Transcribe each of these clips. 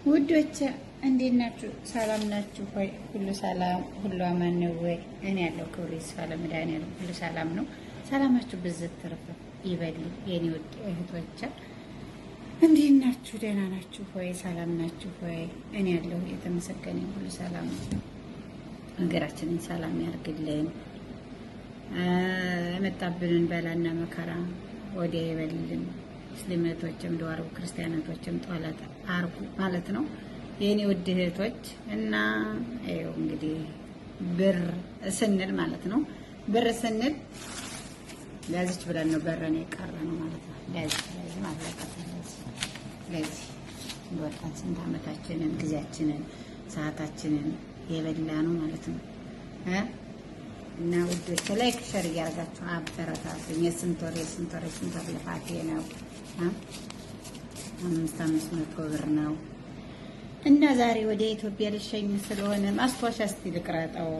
ውዶች እንዴት ናችሁ? ሰላም ናችሁ ሆይ? ሁሉ ሰላም፣ ሁሉ አማን ነው ወይ? እኔ ያለው ክብሩ ይስፋ ለመድኃኒዓለም ሁሉ ሰላም ነው። ሰላማችሁ ብዝት ትርፍ ይበል የኔ ውድ እህቶች፣ እንዴት ናችሁ? ደህና ናችሁ ሆይ? ሰላም ናችሁ ሆይ? እኔ ያለው የተመሰገነ ሁሉ ሰላም ነው። ሀገራችንን ሰላም ያርግልን። የመጣብንን በላና መከራ ወዲያ ይበልልን። ሙስሊሞችም ዱዓሩ ክርስቲያኖችም ጧላት አርጉ ማለት ነው የኔ ውድ እህቶች። እና ይኸው እንግዲህ ብር ስንል ማለት ነው ብር ስንል ለዚች ብለን ነው በረን የቀረ ነው ማለት ነው። ለዚህ ማለት ነው ለዚህ ወጣን ስንት ዓመታችንን ጊዜያችንን ሰዓታችንን የበላ ነው ማለት ነው። እና ውዶች ላይክ ሸር እያደረጋችሁ አበረታቱኝ። የስንት ወር ልፋቴ ነው 500 ብር ነው። እና ዛሬ ወደ ኢትዮጵያ ልሸኝ ስለሆነ ማስታወሻ እስቲ ልቅረጠው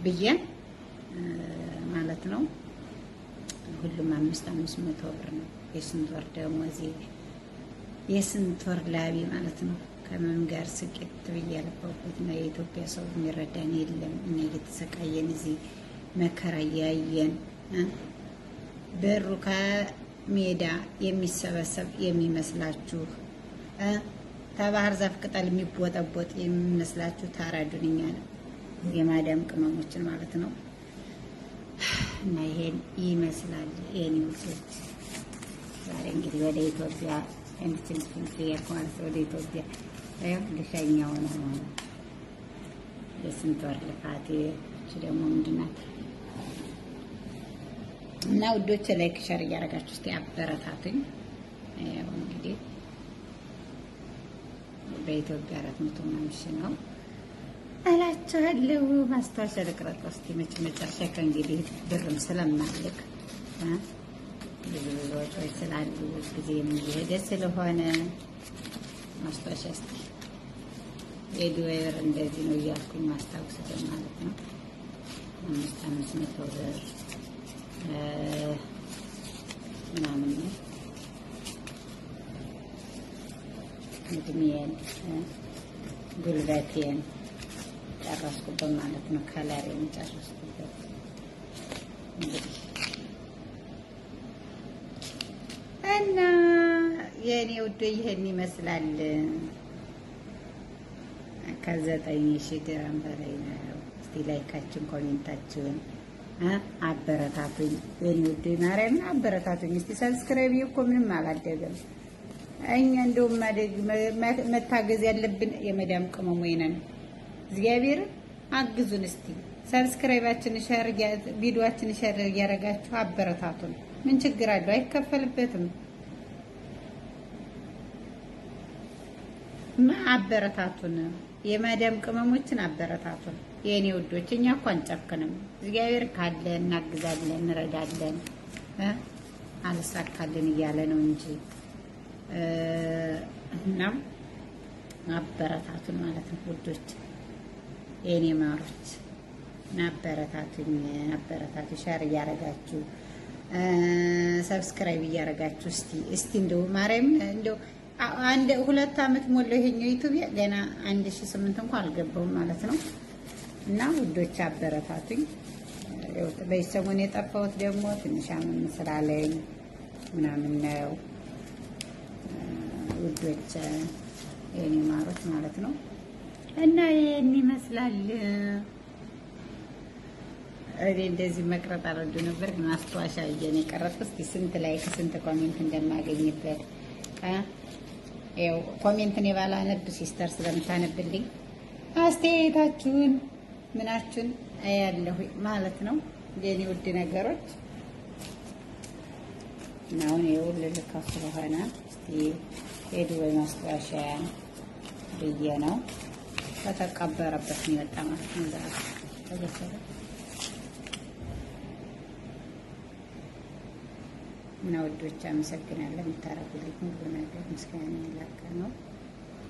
ብዬ ማለት ነው። ሁሉም 500 ብር ነው። የስንት ወር ደሞዜ የስንት ወር ላቢ ማለት ነው። ከምን ጋር ስቄት ብዬ ያለበት ነው። የኢትዮጵያ ሰው የሚረዳን የለም። እኛ እየተሰቃየን እዚህ መከራ እያየን ብሩ ከሜዳ የሚሰበሰብ የሚመስላችሁ ከባህር ዛፍ ቅጠል የሚቦጠቦጥ የሚመስላችሁ ታራዱንኛ ነው የማዳም ቅመሞችን ማለት ነው። እና ይሄን ይመስላል የኔ ውሶች። ዛሬ እንግዲህ ወደ ኢትዮጵያ እንትን ማለት ወደ ኢትዮጵያ ልሸኛው ነው። የስንት ወር ልፋቴ ደግሞ ምንድናት እና ውዶች ላይክ ሸር እያደረጋችሁ እስቲ አበረታቱኝ። ያው እንግዲህ በኢትዮጵያ 400 ምናምን ነው አላችኋለሁ። ማስታወሻ ልቅረጥ እስቲ መጨረሻ ከእንግዲህ ብርም ስለማልክ ብዙ ወጪዎች ስላሉ ጊዜ የሚሄደ ስለሆነ ማስታወሻ እስቲ የዱዌር እንደዚህ ነው እያልኩኝ ማስታወስ ማለት ነው። 500 ብር ምናምን ነው። እድሜን ጉልበቴን ጨረስኩበት ማለት ነው። ከለሬን ጨረስኩበት። እንግዲህ እና የኔ ውድ ይሄን ይመስላል። ከ9,000 ድርሃም በላይ ነው። እስቲ ላይካችን ኮሜንታችን አበረታቱኝ የኔ ውድ ማርያምን አበረታቱኝ። እስቲ ሰብስክራይብ እኮ ምንም አላደገም። እኛ እንደውም መታገዝ ያለብን የመዳም ቅመም ነን። እግዚአብሔር አግዙን። እስቲ ሰብስክራይባችን ሸር ቪዲዮአችን ሸር እያደረጋችሁ አበረታቱን። ምን ችግር አለው? አይከፈልበትም። አበረታቱን። የመዳም ቅመሞችን አበረታቱን የኔ ውዶች። እኛ እኮ አንጨክንም። እግዚአብሔር ካለ እናግዛለን፣ እንረዳለን። አልሳካልን እያለ ነው እንጂ እና አበረታቱን ማለት ነው ውዶች፣ የኔ ማሮች አበረታቱኝ። ሸር እያረጋችሁ ሰብስክራይብ እያረጋችሁ እስቲ እንደው ማርያም እንደው 2 ዓመት ሞላው ይሄኛው ዩቲዩብ ገና 1008 እንኳን አልገባውም ማለት ነው። እና ውዶች አበረታቱኝ። በሰሞኑ የጠፋሁት ደግሞ ትንሽ አመም ስላለኝ ምናምን ነው ውዶች የኔ ማሮች ማለት ነው። እና ይሄን ይመስላል። እኔ እንደዚህ መቅረጥ አልወድ ነበር፣ ግን ማስታወሻ እየኔ ቀረጥኩ። እስቲ ስንት ላይክ ስንት ኮሜንት እንደማገኝበት ያው ኮሜንትን የባላነብ ሲስተር ስለምታነብልኝ አስተያየታችሁን ምናችሁን አያለሁ ማለት ነው የኔ ውድ ነገሮች። እና አሁን ይኸው ልልካው ስለሆነ እስቲ ሄዱ በማስታወሻ ብዬ ነው ከተቀበረበት ነው የወጣ ማለት ነው። ዛሬ ተገሰለ እና ውዶች አመሰግናለሁ። የምታረጉልኝ ሁሉ ነገር ምስጋና ያላቀ ነው።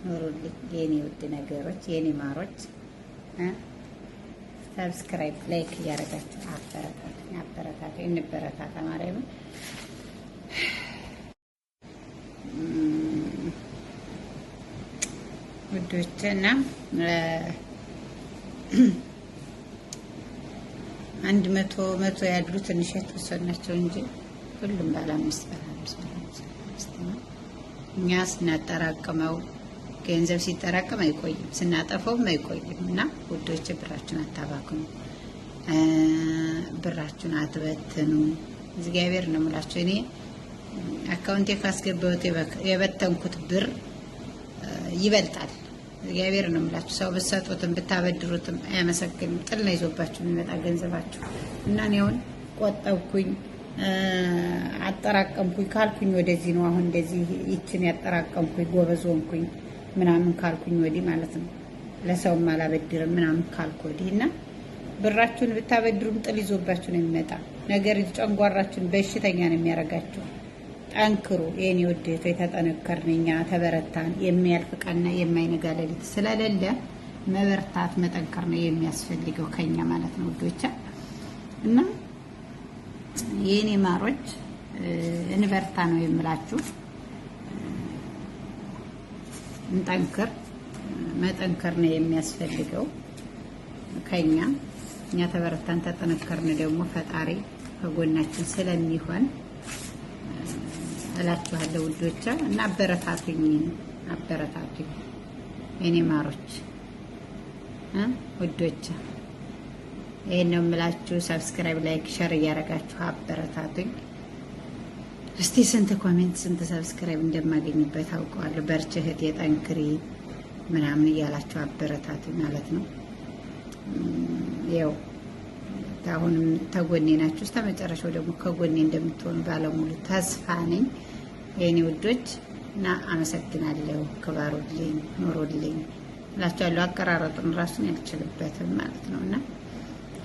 ኑሩልኝ የኔ ውድ ነገሮች የኔ ማሮች። ሰብስክራይብ ላይክ እያደረጋችሁ አበረታቱ። እንበረታታ ማርያም ውዶች እና 100 ያሉ ትንሽ የተወሰኑ ናቸው እንጂ ሁሉም ባለ 5 ነው። እኛ ስናጠራቅመው ገንዘብ ሲጠራቀም አይቆይም፣ ስናጠፈውም አይቆይም። እና ውዶች ብራችሁን አታባክኑ፣ ብራችሁን አትበትኑ። እግዚአብሔር ነው የምላችሁ። እኔ አካውንቴ ካስገባሁት የበተንኩት ብር ይበልጣል። እግዚአብሔር ነው የምላችሁ። ሰው ብትሰጡትም ብታበድሩትም አያመሰግንም። ጥል ነው ይዞባችሁ የሚመጣ ገንዘባችሁ። እና እኔ አሁን ቆጠብኩኝ አጠራቀምኩኝ ካልኩኝ ወደዚህ ነው። አሁን እንደዚህ ይችን ያጠራቀምኩኝ ጎበዝ ሆንኩኝ ምናምን ካልኩኝ ወዲህ ማለት ነው። ለሰውም አላበድርም ምናምን ካልኩ ወዲህ እና ብራችሁን ብታበድሩም ጥል ይዞባችሁ ነው የሚመጣ ነገር። ጨንጓራችሁን በሽተኛ ነው የሚያረጋችሁ። ጠንክሩ የኔ ውድ እህቶች፣ ተጠነከርን፣ እኛ ተበረታን። የሚያልፍ ቀንና የማይነጋ ሌሊት ስለሌለ መበርታት መጠንከር ነው የሚያስፈልገው ከኛ ማለት ነው ውዶቻ። እና የኔ ማሮች እንበርታ ነው የምላችሁ። እንጠንክር፣ መጠንከር ነው የሚያስፈልገው ከኛ። እኛ ተበረታን ተጠነከርን ደግሞ ፈጣሪ ከጎናችን ስለሚሆን እላችኋለሁ ውዶቻ። እና አበረታቱኝ የኔ ማሮች ውዶቻ። ይሄን ነው የምላችሁ። ሰብስክራይብ፣ ላይክ፣ ሼር እያደረጋችሁ አበረታቱኝ። እስቲ ስንት ኮሜንት ስንት ሰብስክራይብ እንደማገኝበት አውቀዋለሁ። በርቺ እህቴ ጠንክሪ ምናምን እያላችሁ አበረታቱኝ ማለት ነው። ያው አሁንም ተጎኔ ናችሁ። እስከ መጨረሻው ደግሞ ከጎኔ እንደምትሆኑ ባለሙሉ ተስፋ ነኝ የኔ ውዶች። እና አመሰግናለሁ። ክበሩልኝ፣ ኑሩልኝ እላችኋለሁ። አቀራረጡን ራሱን ያልችልበትም ማለት ነው። እና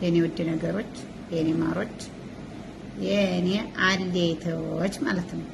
የኔ ውድ ነገሮች፣ የኔ ማሮች፣ የኔ አሌቶች ማለት ነው።